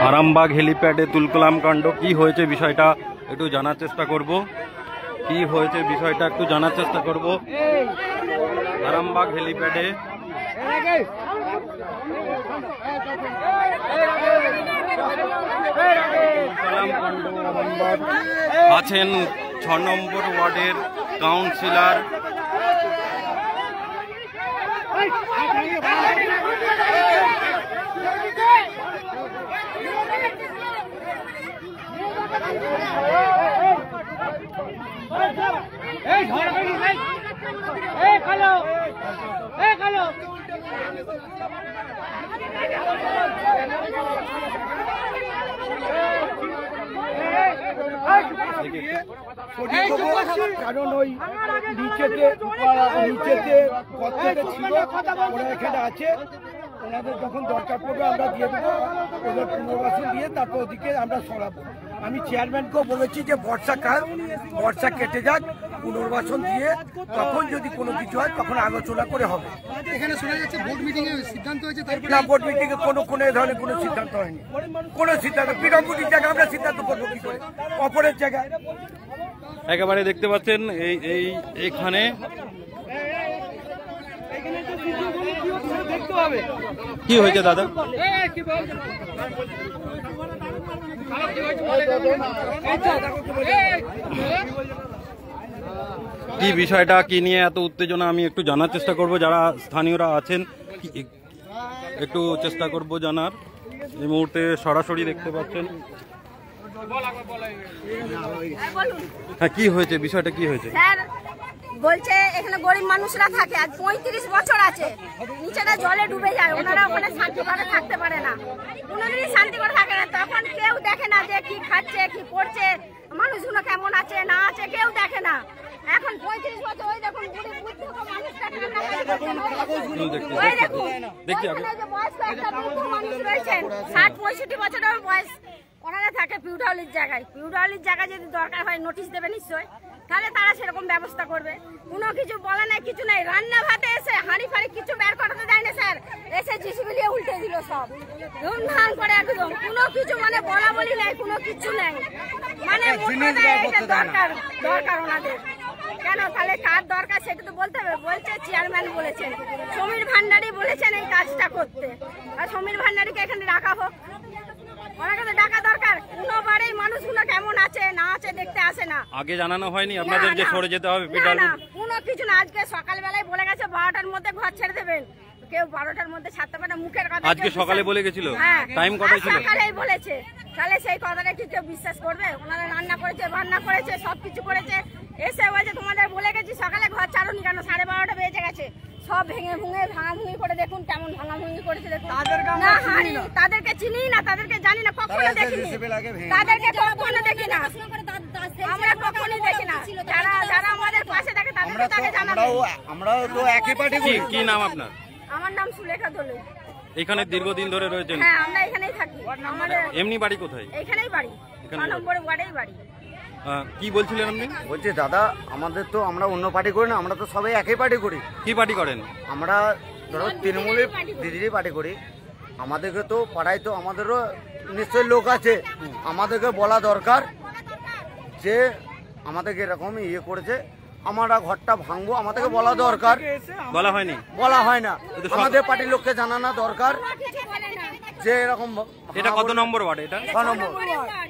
আরামবাগ হেলিপ্যাডে তুলকালাম কাণ্ড কি হয়েছে বিষয়টা একটু জানার চেষ্টা করব। কি হয়েছে বিষয়টা একটু জানার চেষ্টা করব। আরামবাগ হেলিপ্যাডে আছেন ৬ নম্বর ওয়ার্ডের কাউন্সিলর কারণ ওই নিচেতে ছিল ওরা এখানে আছে, ওনাদের যখন দরকার পড়বে আমরা দিয়ে দেবো, ওদের পুনর্বাসন দিয়ে তারপর ওদিকে আমরা সরাবো। আমি চেয়ারম্যানকেও বলেছি যে বর্ষা কেটে যাক, পুনর্বাসন দিয়ে তখন যদি কোনো কিছু হয় তখন আলোচনা করে হবে। এখানে শোনা যাচ্ছে বোর্ড মিটিং এ সিদ্ধান্ত হয়েছে, না বোর্ড মিটিং এ কোনো এ ধরনের কোনো সিদ্ধান্ত হয়নি। কোনো সিদ্ধান্ত পিডব্লিউডির জায়গায় আমরা সিদ্ধান্ত করবো কি করে অপরের জায়গায়? একেবারে দেখতে পাচ্ছেন এইখানে কি হয়েছে দাদা? কি বিষয়টা কি নিয়ে এত উত্তেজনা আমি একটু জানার চেষ্টা করব। যারা স্থানীয়রা আছেন একটু চেষ্টা করব জানার। এই মুহূর্তে সরাসরি দেখতে পাচ্ছেন। হ্যাঁ, কি হয়েছে বিষয়টা কি হয়েছে? বলছে এখানে গরিব মানুষরা থাকে, আজ ৩৫ বছর আছে, নিচেটা জলে ডুবে যায়, ওনারা ওখানে শান্তি করে থাকতে পারে না, কোনোদিনই শান্তি করে থাকে না। তখন কেউ দেখে না যে কি খাচ্ছে কি পড়ছে, মানুষগুলো কেমন আছে না আছে, কেউ দেখে না। এখন ৩৫ বছর ওই দেখুন মানুষটা মানুষ রয়েছেন ৬০-৬৫ বছরের বয়স, ওনারা থাকে পিউডাউলির জায়গায়। পিউডাউলির জায়গায় যদি দরকার হয় নোটিশ দেবে নিশ্চয়, তাহলে তারা সেরকম ব্যবস্থা করবে। কোনো কিছু বলা নাই, কিছু নাই। রান্না ভাতে এসে হাঁড়ি ফাড়ি কিছু বের করাতে দেয় না স্যার, এসে জিসিবি নিয়ে উল্টে দিল সব, ধুমধাম করে একদম। কোনো কিছু মানে বলা বলি নাই, কোনো কিছু নেই, মানে দরকার ওনাদের কেন? তাহলে কার দরকার সেটা তো বলতে হবে। বলছে চেয়ারম্যান বলেছেন, সমীর ভান্ডারী বলেছেন এই কাজটা করতে, আর সমীর ভান্ডারীকে এখানে রাখা হোক, ওনাকে তো ডাকা দরকার। কোনোবারেই মানুষগুলো কেমন আছে না আছে দেখতে আসে না। আগে জানানো হয়নি আপনাদের যে সরে যেতে হবে? না, কোনো কিছু না। আজকে সকালবেলায় বলে গেছে 12টার মধ্যে ঘর ছেড়ে দেবেন, কেউ 12টার মধ্যে ছাড়তে পারে, মুখের কথা। আজকে সকালে বলে গেছিল, টাইম কটায় ছিল? সকালেই বলেছে। তাহলে সেই কথাটা কি কেউ বিশ্বাস করবে? ওনারা রান্না করেছে, বান্না করেছে, সবকিছু করেছে, এসে বলছে তোমাদের বলে গেছি সকালে ঘর ছাড়ুন কেন? 12:30 বেজে গেছে, সব ভেঙে ভুঙে ভাঙাভুঙি করে দেখুন কেমন ভাঙাভুঙি করেছে দেখুন। না হানি, তাদেরকে চিনি না, তাদেরকে জানি না, কখনো দেখিনি, তাদেরকে কখনো দেখি না, আমরা কখনোই দেখি না। যারা আমাদের পাশে থাকে তাদেরকে তাকে জানাবো। আমরাও তো একই পার্টি। কি নাম আপনার? আমার নাম সুলেখা দোলে। এখানে দীর্ঘদিন ধরে রয়েছেন? হ্যাঁ, আমরা এখানেই থাকি। আমাদের এমনি বাড়ি কোথায়? এখানেই বাড়ি, 6 নম্বর ওয়ার্ডেই বাড়ি। কি বলছিলেন আপনি? বলছি দাদা, আমাদের তো আমরা অন্য পার্টি করি না, আমরা তো সবাই একই পার্টি করি। কি পার্টি করেন? আমরা ধরো তৃণমূলের দিদিরই পার্টি করি। আমাদেরকে তো পাড়ায় তো আমাদেরও নিশ্চয়ই লোক আছে, আমাদেরকে বলা দরকার যে আমাদেরকে এরকম ইয়ে করেছে, আমরা ঘরটা ভাঙবো, আমাদেরকে বলা দরকার। বলা হয়নি? বলা হয় না, আমাদের পার্টির লোককে জানানো দরকার যে এরকম। এটা কত নম্বর ওয়ার্ড? এটা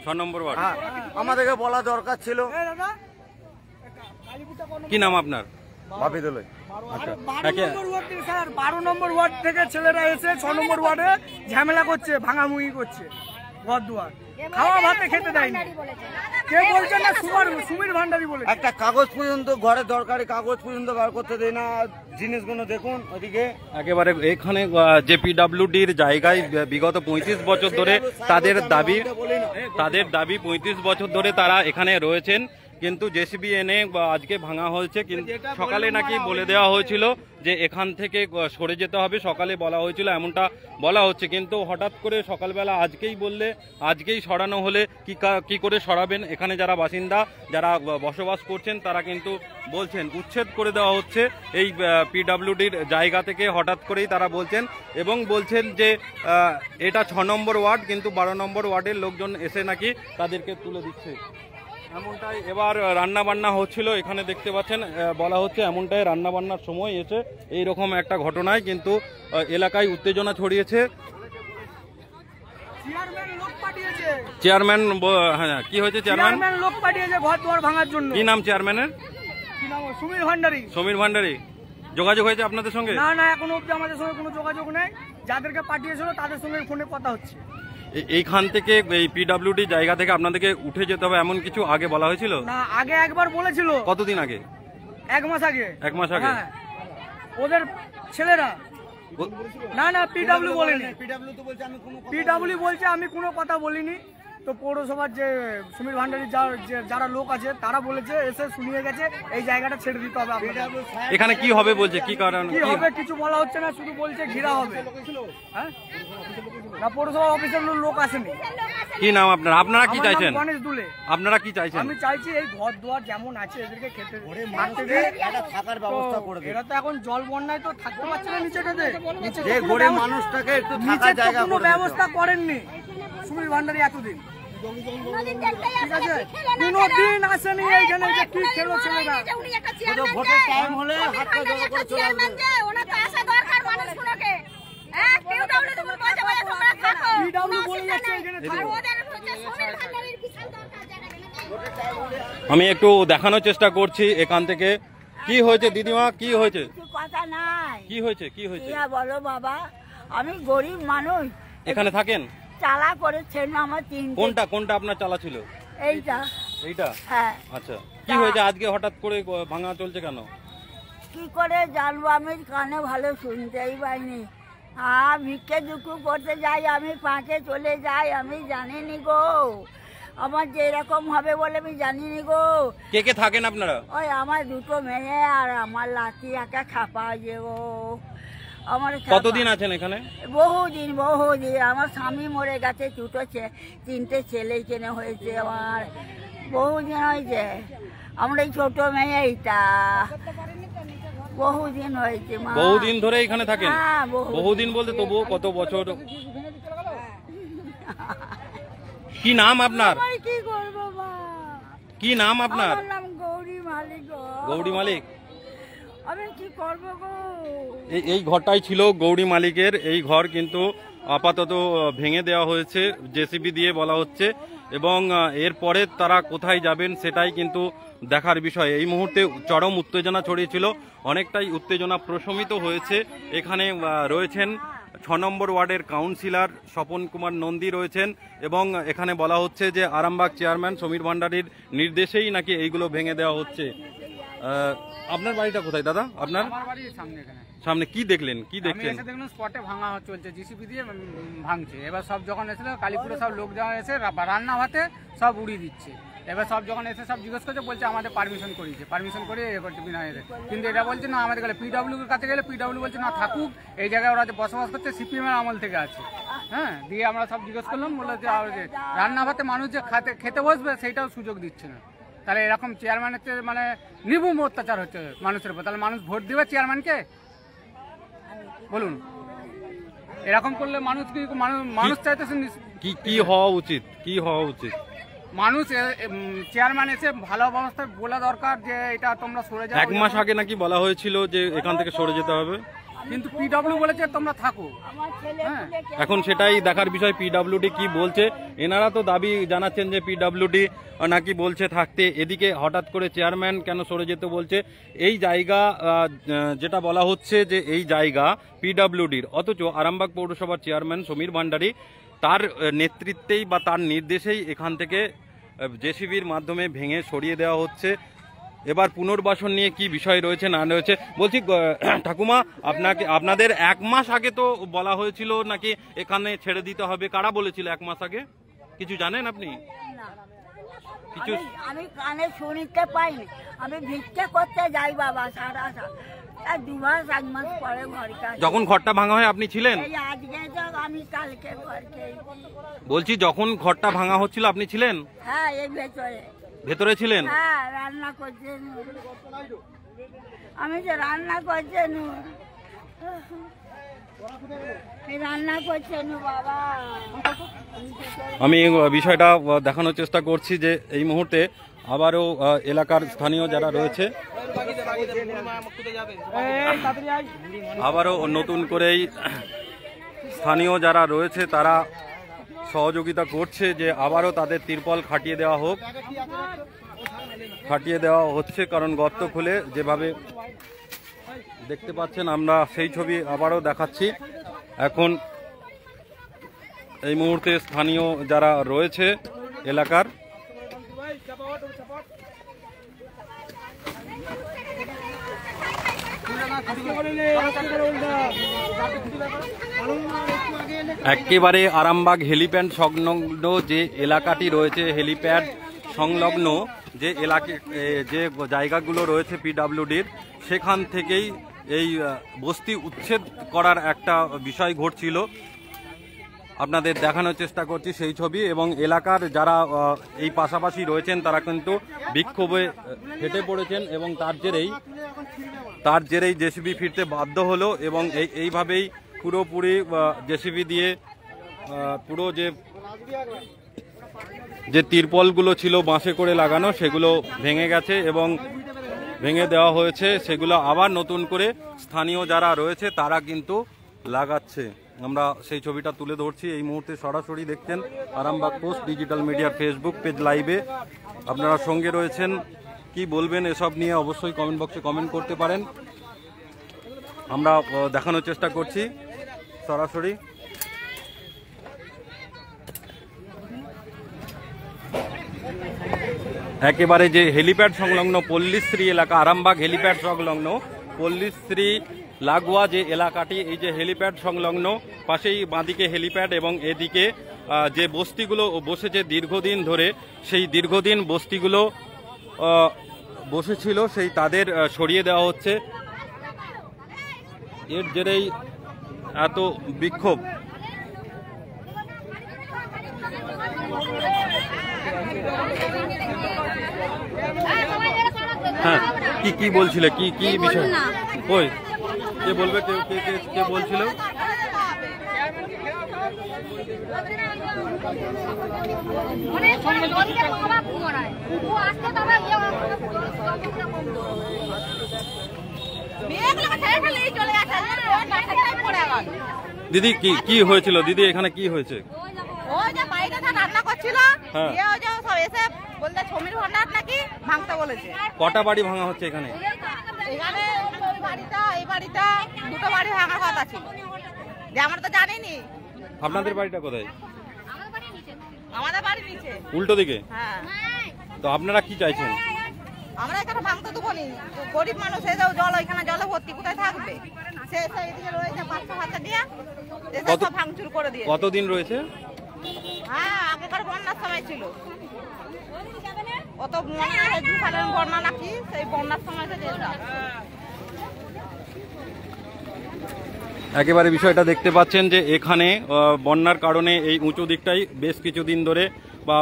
6 নম্বর ওয়ার্ড। হ্যাঁ, আমাদেরকে বলা দরকার ছিল। কি নাম আপনার? বাপিদুল। 12 নম্বর ওয়ার্ড থেকে ছেলেরা এসে 6 নম্বর ওয়ার্ডে ঝামেলা করছে, ভাঙামুঙি করছে, ঘর দুয়ার, খাওয়া ভাতে খেতে দেয়নি। কে বলছেন না? সমীর ভান্ডারী বলে। একটা কাগজ পর্যন্ত, ঘরে দরকারি কাগজ পর্যন্ত বার করতে দেয় না। জিনিসগুলো দেখুন ওদিকে একেবারে এখানে যে পিডব্লিউডির জায়গায় বিগত 35 বছর ধরে তাদের দাবি 35 বছর ধরে তারা এখানে রয়েছেন। কিন্তু জেসিবি এনে আজকে ভাঙা হয়েছে। কিন্তু সকালে নাকি বলে দেওয়া হয়েছিল যে এখান থেকে সরে যেতে হবে, সকালে বলা হয়েছিল, এমনটা বলা হচ্ছে। কিন্তু হঠাৎ করে সকালবেলা আজকেই সরানো হলে কি করে সরাবেন? এখানে যারা বাসিন্দা, যারা বসবাস করছেন, তারা কিন্তু বলছেন উচ্ছেদ করে দেওয়া হচ্ছে এই পিডব্লিউডির জায়গা থেকে। হঠাৎ করেই তারা বলছেন এবং বলছেন যে এটা 6 নম্বর ওয়ার্ড, কিন্তু 12 নম্বর ওয়ার্ডের লোকজন এসে নাকি তাদেরকে তুলে দিচ্ছে। এমনটাই এবার রান্না বান্না হচ্ছিল এখানে দেখতে পাচ্ছেন, বলা হচ্ছে এমনটাই রান্না বান্নার সময় এসে এইরকম একটা ঘটনায় কিন্তু এলাকায় উত্তেজনা ছড়িয়েছে। চেয়ারম্যান, হ্যাঁ, কি হয়েছে? চেয়ারম্যান লোক পাঠিয়েছে ঘর দুয়ার ভাঙার জন্য। কি নাম চেয়ারম্যানের? কি নাম? সমীর ভান্ডারী। সমীর ভান্ডারী। যোগাযোগ হয়েছে আপনাদের সঙ্গে? না, এখনো অব্দি আমাদের সঙ্গে কোনো যোগাযোগ নেই। যাদেরকে পাঠিয়েছিল তাদের সঙ্গে ফোনে কথা হচ্ছে। এইখান থেকে এই পিডব্লিউডি জায়গা থেকে আপনাদেরকে উঠে যেতে হবে এমন কিছু আগে বলা হয়েছিল? না, আগে একবার বলেছিল। কতদিন আগে? 1 মাস আগে। 1 মাস আগে? হ্যাঁ, ওদের ছেলেরা। না, পিডব্লিউ বলেনি। পিডব্লিউ বলছে আমি কোনো কথা বলিনি। তো পৌরসভার যে সমীর ভান্ডারী যারা লোক আছে তারা বলেছে, এসে শুনিয়ে গেছে এই জায়গাটা ছেড়ে দিতে হবে। এখানে কি হবে বলছে? কি কারণ কি হবে কিছু বলা হচ্ছে না, শুধু বলছে ঘেরা হবে। হ্যাঁ, না পৌরসভা অফিসের লোক আসেনি। কি নাম আপনার? আপনারা কি চাইছেন? গণেশ দুলে। আপনারা কি চাইছেন? আমি চাইছি এই ঘর দুয়ার যেমন আছে এদেরকে খেতে থাকার ব্যবস্থা করে দিন। এরা তো এখন জল বন্যায় তো থাকতে পারছে না নিচেটাতে। গরিব মানুষটাকে একটু থাকার জায়গা কোনো ব্যবস্থা করেননি সমীর ভান্ডারী এতদিন। ঠিক আছে, কোনদিন আসেনি এইখানে যে কি খেলো ছেলেরা। ভোটের টাইম হলে হাতটা জড়ো করে চলে আসবে। ওনা তো আসা দরকার মানুষগুলোকে। হ্যাঁ, পিডব্লিউ তো বলছে বলে তোমরা থাকো। পিডব্লিউ বলে যাচ্ছে এখানে থাকো। ওদের হচ্ছে সমীর ভান্ডারীর বিশাল দরকার জায়গা। আমি একটু দেখানোর চেষ্টা করছি এখান থেকে। কি হয়েছে দিদিমা? কি হয়েছে? কথা নাই। কি হয়েছে? কি হয়েছে? বলো বাবা, আমি গরিব মানুষ। এখানে থাকেন? চালা করেছেন আমার 3। কোনটা আপনার চালা ছিল? এইটা? হ্যাঁ। আচ্ছা, কি হয়েছে আজকে হঠাৎ করে ভাঙা চলছে কেন? কি করে জানবো, আমি কানে ভালো শুনতেই পাইনি। ভিক্ষে দুঃখ করতে যাই, আমি পাঁচে চলে যাই, আমি জানিনি গো। আমার যেরকম হবে বলে আমি জানিনি গো। কে থাকেন আপনারা? ওই আমার 2 মেয়ে আর আমার লাঠি একা খাপা যে গো। কতদিন আছেন এখানে? বহুদিন। আমার স্বামী মরে গেছে, 3টে ছেলে কেনে হয়েছে আমার। বহুদিন হয়েছে। আমরা এই ছোট মেয়ে এইটা বহুদিন হয়েছে। বহুদিন ধরে এখানে থাকেন? হ্যাঁ, বহুদিন বলতে তবুও কত বছর? কি নাম আপনার? কি করবো মা? কি নাম আপনার? আমার নাম গৌরী মালিক। গৌরী মালিক। আমি কি করবো গো? এই ঘরটাই ছিল গৌরী মালিকের। এই ঘর কিন্তু আপাতত ভেঙে দেওয়া হয়েছে জেসিবি দিয়ে বলা হচ্ছে, এবং এরপরে তারা কোথায় যাবেন সেটাই কিন্তু দেখার বিষয়। এই মুহূর্তে চরম উত্তেজনা ছড়িয়েছিল, অনেকটাই উত্তেজনা প্রশমিত হয়েছে। এখানে রয়েছেন 6 নম্বর ওয়ার্ডের কাউন্সিলর স্বপন কুমার নন্দী রয়েছেন, এবং এখানে বলা হচ্ছে যে আরামবাগ চেয়ারম্যান সমীর ভান্ডারীর নির্দেশেই নাকি এইগুলো ভেঙে দেওয়া হচ্ছে। আপনার বাড়িটা কোথায় দাদা? আপনার বাড়ির সামনে। এখানে সামনে কি দেখলেন? দেখলাম স্পটে ভাঙা চলছে, জিসিপি দিয়ে ভাঙছে। এবার সব যখন এসেছিল কালীপুরে সব লোক যাওয়া এসে রান্না ভাতে সব উড়িয়ে দিচ্ছে। এবার সব যখন এসে সব জিজ্ঞেস করছে, বলছে আমাদের পারমিশন করে এ করছে বিনা এদের। কিন্তু এটা বলছে না, আমাদের গেলে পিডব্লিউর কাছে গেলে পিডব্লিউ বলছে না থাকুক, এই জায়গায় ওরা যে বসবাস করছে সিপিএম এর আমল থেকে আছে। হ্যাঁ, দিয়ে আমরা সব জিজ্ঞেস করলাম, বললো যে রান্না ভাতে মানুষ যে খেতে বসবে সেইটাও সুযোগ দিচ্ছে না। তাহলে এরকম চেয়ারম্যানের মানে নির্মম অত্যাচার হচ্ছে মানুষের উপর, তাহলে মানুষ ভোট দিবে চেয়ারম্যানকে? বলুন, এরকম করলে মানুষ কি মানুষ চাইতেছে কি হওয়া উচিত? কি হওয়া উচিত? মানুষ চেয়ারম্যান এসে ভালো অবস্থায় বলা দরকার যে এটা তোমরা সরে যাও। 1 মাস আগে নাকি বলা হয়েছিল যে এখান থেকে সরে যেতে হবে, কিন্তু পিডব্লিউ বলেছে তোমরা থাকো। এখন সেটাই দেখার বিষয় পিডব্লিউডি কি বলছে। এনারা তো দাবি জানাচ্ছেন যে পিডব্লিউডি নাকি বলছে থাকতে, এদিকে হঠাৎ করে চেয়ারম্যান কেন সরে যেতে বলছে? এই জায়গা যেটা বলা হচ্ছে যে এই জায়গা পিডব্লিউডির, অথচ আরামবাগ পৌরসভার চেয়ারম্যান সমীর ভান্ডারী তার নেতৃত্বেই বা তার নির্দেশেই এখান থেকে জেসিবির মাধ্যমে ভেঙে সরিয়ে দেওয়া হচ্ছে। এবার পুনর্বাসন নিয়ে কি বিষয় রয়েছে না রয়েছে বলছি। ঠাকুমা, আপনাদের 1 মাস আগে তো বলা হয়েছিল নাকি এখানে ছেড়ে দিতে হবে, কারা বলেছিল 1 মাস আগে? কিছু জানেন আপনি? কিছু আমি কানে শুনতে পাইনি। আমি ভিক্ষা করতে যাই বাবা সারা 2 মাস 1 মাস পরে ঘর কাছে। যখন ঘরটা ভাঙা হয় আপনি ছিলেন? এই আজকে তো আমি কালকে ঘরকে বলছি যখন ঘরটা ভাঙা হচ্ছিল আপনি ছিলেন? হ্যাঁ এই ভেতরে ছিলেন? হ্যাঁ রান্না করছেন, আমি যে রান্না করছেন, রান্না করছেন বাবা। আমি বিষয়টা দেখানোর চেষ্টা করছি যে এই মুহূর্তে আবারও এলাকার স্থানীয় যারা রয়েছে আবারও নতুন করেই স্থানীয় যারা রয়েছে তারা সহযোগিতা করছে যে আবারও তাদের তিরপল খাটিয়ে দেওয়া হোক, খাটিয়ে দেওয়া হচ্ছে। কারণ গর্ত খুলে যেভাবে দেখতে পাচ্ছেন আমরা সেই ছবি আবারও দেখাচ্ছি। এখন এই মুহূর্তে স্থানীয় যারা রয়েছে এলাকার একেবারে আরামবাগ হেলিপ্যাড সংলগ্ন যে এলাকাটি রয়েছে, হেলিপ্যাড সংলগ্ন যে যে জায়গাগুলো রয়েছে পিডব্লিউডির, সেখান থেকেই এই বস্তি উচ্ছেদ করার একটা বিষয় ঘটছিল। আপনাদের দেখানোর চেষ্টা করছি সেই ছবি, এবং এলাকার যারা এই পাশাপাশি রয়েছেন তারা কিন্তু বিক্ষোভে ফেটে পড়েছেন এবং তার জেরেই জেসিবি ফিরতে বাধ্য হলো এবং এইভাবেই পুরোপুরি জেসিবি দিয়ে পুরো যে তিরপলগুলো ছিল বাঁশে করে লাগানো সেগুলো ভেঙে গেছে এবং ভেঙে দেওয়া হয়েছে। সেগুলো আবার নতুন করে স্থানীয় যারা রয়েছে তারা কিন্তু লাগাচ্ছে। আমরা সেই ছবিটা তুলে ধরছি। এই মুহূর্তে সরাসরি দেখছেন আরামবাগ পোস্ট ডিজিটাল মিডিয়ার ফেসবুক পেজ লাইভে। আপনারা সঙ্গে রয়েছেন, কি বলবেন এসব নিয়ে অবশ্যই কমেন্ট বক্সে কমেন্ট করতে পারেন। আমরা দেখানোর চেষ্টা করছি সরাসরি। একেবারে যে হেলিপ্যাড সংলগ্ন পল্লীশ্রী এলাকা, আরামবাগ হেলিপ্যাড সংলগ্ন পল্লীশ্রী লাগোয়া যে এলাকাটি, এই যে হেলিপ্যাড সংলগ্ন পাশেই বাঁদিকে হেলিপ্যাড এবং এদিকে যে বস্তিগুলো বসেছে দীর্ঘদিন ধরে, সেই দীর্ঘদিন বস্তিগুলো বসেছিল সেই তাদের সরিয়ে দেওয়া হচ্ছে। এর জেরেই এত বিক্ষোভ। হ্যাঁ, কি বলছিলে, কি বিষয়? কই কে বলবে? কে বলছিল? দিদি কি হয়েছিল? দিদি এখানে কি হয়েছে? ওই যে বাইরে রান্না করছিল, এসে বলতে ছমির ভান্ডার নাকি ভাঙতে বলেছে। কটা বাড়ি ভাঙা হচ্ছে এখানে? এখানে ওই বাড়িটা এই বাড়িটা দুটো বাড়ি ভাঙার কথা ছিল, যে আমরা তো জানিনি। আপনাদের বাড়িটা কোথায়? আমাদের বাড়ি নিচে উল্টো দিকে। হ্যাঁ, তো আপনারা কি চাইছেন? আমরা এখানে ভাঙতে দেবো নি, গরিব মানুষ এই জল ওইখানে জলে ভর্তি, কোথায় থাকবে? সে এদিকে রয়েছে 500 হাতে দিয়ে সব ভাঙচুর করে দিয়ে। কতদিন রয়েছে? হ্যাঁ, আগেকার বন্যার সময় ছিল, অত মনে হয় 2 সালের বন্যা নাকি, সেই বন্যার সময় থেকে একেবারে বিষয়টা দেখতে পাচ্ছেন যে এখানে বন্যার কারণে এই উঁচু দিকটাই বেশ কিছুদিন ধরে বা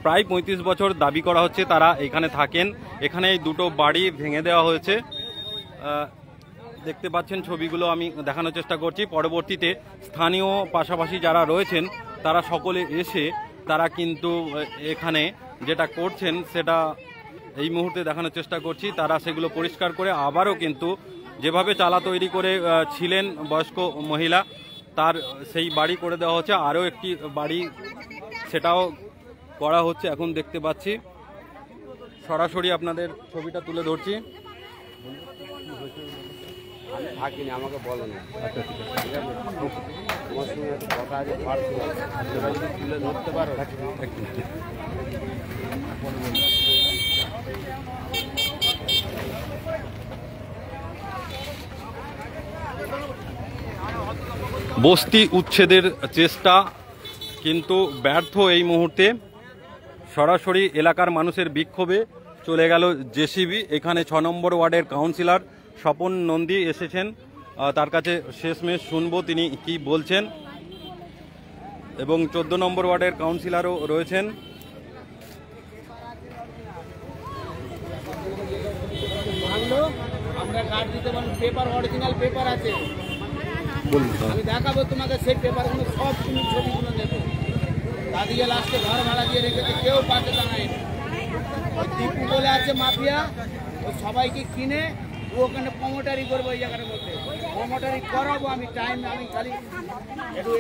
প্রায় 35 বছর দাবি করা হচ্ছে তারা এখানে থাকেন। এখানে এই দুটো বাড়ি ভেঙে দেওয়া হয়েছে। দেখতে পাচ্ছেন ছবিগুলো আমি দেখানোর চেষ্টা করছি। পরবর্তীতে স্থানীয় পাশাপাশি যারা রয়েছেন তারা সকলে এসে তারা কিন্তু এখানে যেটা করছেন সেটা এই মুহূর্তে দেখানোর চেষ্টা করছি। তারা সেগুলো পরিষ্কার করে আবারও কিন্তু যেভাবে চালা তৈরি করে ছিলেন বয়স্ক মহিলা, তার সেই বাড়ি করে দেওয়া হচ্ছে। আরও একটি বাড়ি সেটাও করা হচ্ছে। এখন দেখতে পাচ্ছি সরাসরি আপনাদের ছবিটা তুলে ধরছি। থাকিনি, আমাকে বলো না। আচ্ছা, ঠিক আছে, তোমার সঙ্গে কথা আছে, তুলে ধরতে পারো। বস্তি উচ্ছেদের চেষ্টা কিন্তু ব্যর্থ এই মুহূর্তে। সরাসরি এলাকার মানুষের বিক্ষোভে চলে গেল জেসিবি। এখানে 6 নম্বর ওয়ার্ডের কাউন্সিলর স্বপন নন্দী এসেছেন, তার কাছে শেষমেশ শুনবো তিনি কি বলছেন। এবং 14 নম্বর ওয়ার্ডের কাউন্সিলরও রয়েছেন। আমরা কার্ড দিতে পারবো, পেপার অরিজিনাল পেপার আছে, আমি দেখাবো তোমাকে সেই পেপারগুলো সব তুমি ছবিগুলো নেবো। দাদিকে লাস্টে ঘর ভাড়া দিয়ে রেখেছে, কেউ পাশে দাঁড়ায় না। ওই দীপু বলে আছে মাফিয়া, ও সবাইকে কিনে ও ওখানে প্রমোটারি করবো ওই জায়গার মধ্যে। প্রমোটারি করাবো আমি, টাইম আমি খালি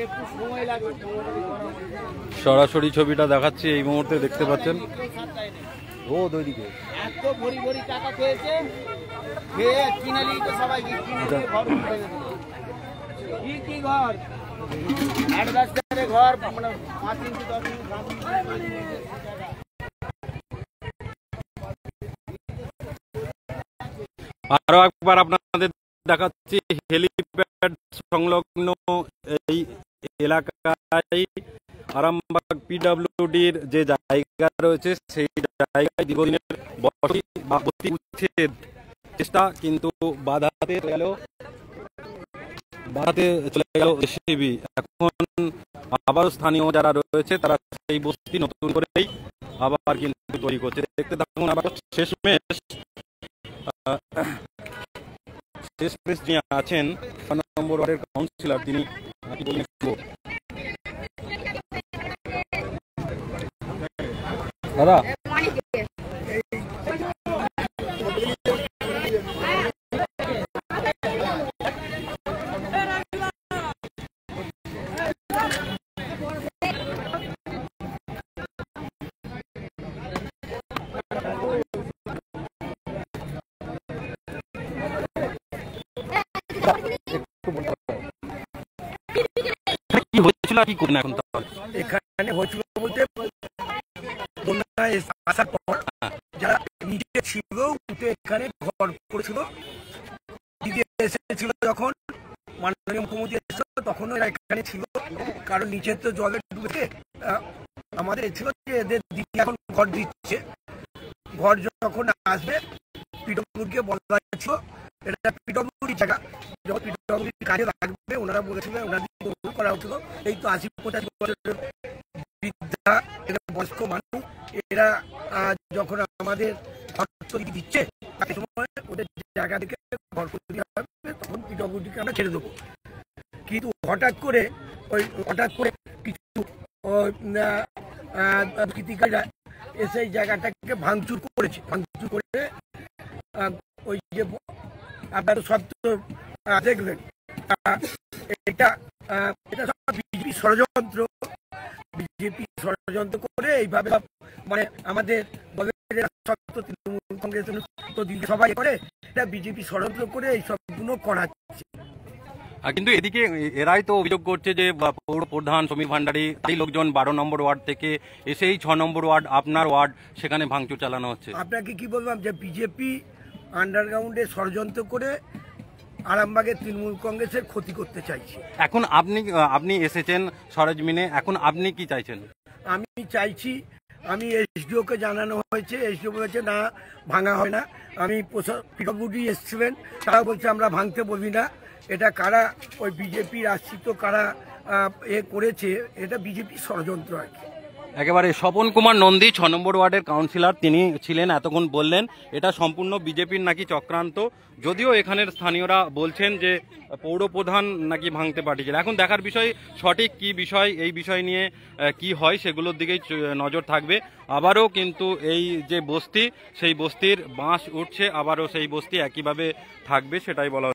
একটু সময় লাগবে প্রমোটারি করাবো। সরাসরি ছবিটা দেখাচ্ছি এই মুহূর্তে দেখতে পাচ্ছেন। রোদ ওইদিকে এত ভরি ভরি টাকা খেয়েছে, খেয়ে কিনে নিয়েছে সবাইকে, কিনে নিয়ে ঘর উঠে গেছে। কি ঘর 8-10 ঘর, মানে 5 ইঞ্চি 10 ইঞ্চি। আরো একবার আপনাদের দেখাচ্ছি হেলিপ্যাড সংলগ্ন এই এলাকায় আরামবাগ পিডব্লিউডির যে জায়গা রয়েছে সেই জায়গায় দীর্ঘদিনের বসতি বা বস্তি উচ্ছেদ চেষ্টা কিন্তু বাধাতে চলে গেল জেসিবি। এখন আবার স্থানীয় যারা রয়েছে তারা সেই বস্তি নতুন করেই আবার কিন্তু তৈরি করছে। দেখতে থাকুন। আবার শেষমেশ যিনি আছেন 6 নম্বর ওয়ার্ডের কাউন্সিলর, তিনি কি বলেন দাদা? কি হয়েছিল কি করুন এখন? এখানে হয়েছিল বলতে আসার পর যারা নিচে ছিল উঠে এখানে ঘর করেছিল, এসেছিল যখন মাননীয় মুখ্যমন্ত্রী এসেছিল তখনও এরা এখানে ছিল, কারণ নিচে তো জলে ডুবেছে। আমাদের ছিল যে এদের দিদি এখন ঘর দিচ্ছে, ঘর যখন আসবে পিডব্লিউডিকে বলা হয়েছিল এটা পিডব্লিউডি জায়গা, যখন পিডব্লিউডি কাজে লাগবে ওনারা বলেছিলেন ওনাদের করা হচ্ছিল। এই তো 80-85 বছরের বৃদ্ধা, এরা বয়স্ক মানুষ, এরা যখন আমাদের ঘর তৈরি দিচ্ছে তাকে সময় ওদের জায়গা থেকে ঘর তৈরি হবে, তখন পিডব্লিউডিকে আমরা ছেড়ে দেবো। কিন্তু হঠাৎ করে কিছু কৃতিকাররা এসে এই জায়গাটাকে ভাঙচুর করেছে। ভাঙচুর করে ওই যে আপনারা সব তো দেখবেন, এটা সব বিজেপি ষড়যন্ত্র করে এইভাবে মানে আমাদের তৃণমূল কংগ্রেস তো সবাই করে, এটা বিজেপি ষড়যন্ত্র করে এই সবগুলো করাচ্ছে। কিন্তু এদিকে এরাই তো অভিযোগ করছে যে পৌর প্রধান সমীর ভান্ডারী এই লোকজন 12 নম্বর ওয়ার্ড থেকে এসেই 6 নম্বর ওয়ার্ড আপনার ওয়ার্ড সেখানে ভাঙচুর চালানো হচ্ছে। আপনাকে কি বললাম যে বিজেপি আন্ডারগ্রাউন্ডে ষড়যন্ত্র করে আরামবাগের তৃণমূল কংগ্রেসের ক্ষতি করতে চাইছে। এখন আপনি এসেছেন সরেজমিনে, এখন আপনি কি চাইছেন? আমি চাইছি, আমি এসডিওকে জানানো হয়েছে, এসডিও বলেছে না ভাঙা হয় না। আমি পিডব্লিউডি এসছিলেন, তারা বলছে আমরা ভাঙতে বলবি না। এটা কারা ওই বিজেপির আশ্রিত কারা করেছে, এটা বিজেপি ষড়যন্ত্র আর কি। একেবারে স্বপন কুমার নন্দী 6 নম্বর ওয়ার্ডের কাউন্সিলর তিনি ছিলেন, এতক্ষণ বললেন এটা সম্পূর্ণ বিজেপির নাকি চক্রান্ত, যদিও এখানের স্থানীয়রা বলছেন যে পৌর প্রধান নাকি ভাঙতে পাঠিয়েছিল। এখন দেখার বিষয় সঠিক কি বিষয়, এই বিষয় নিয়ে কি হয় সেগুলোর দিকেই নজর থাকবে। আবারও কিন্তু এই যে বস্তি সেই বস্তির বাঁশ উঠছে, আবারও সেই বস্তি একইভাবে থাকবে সেটাই বলা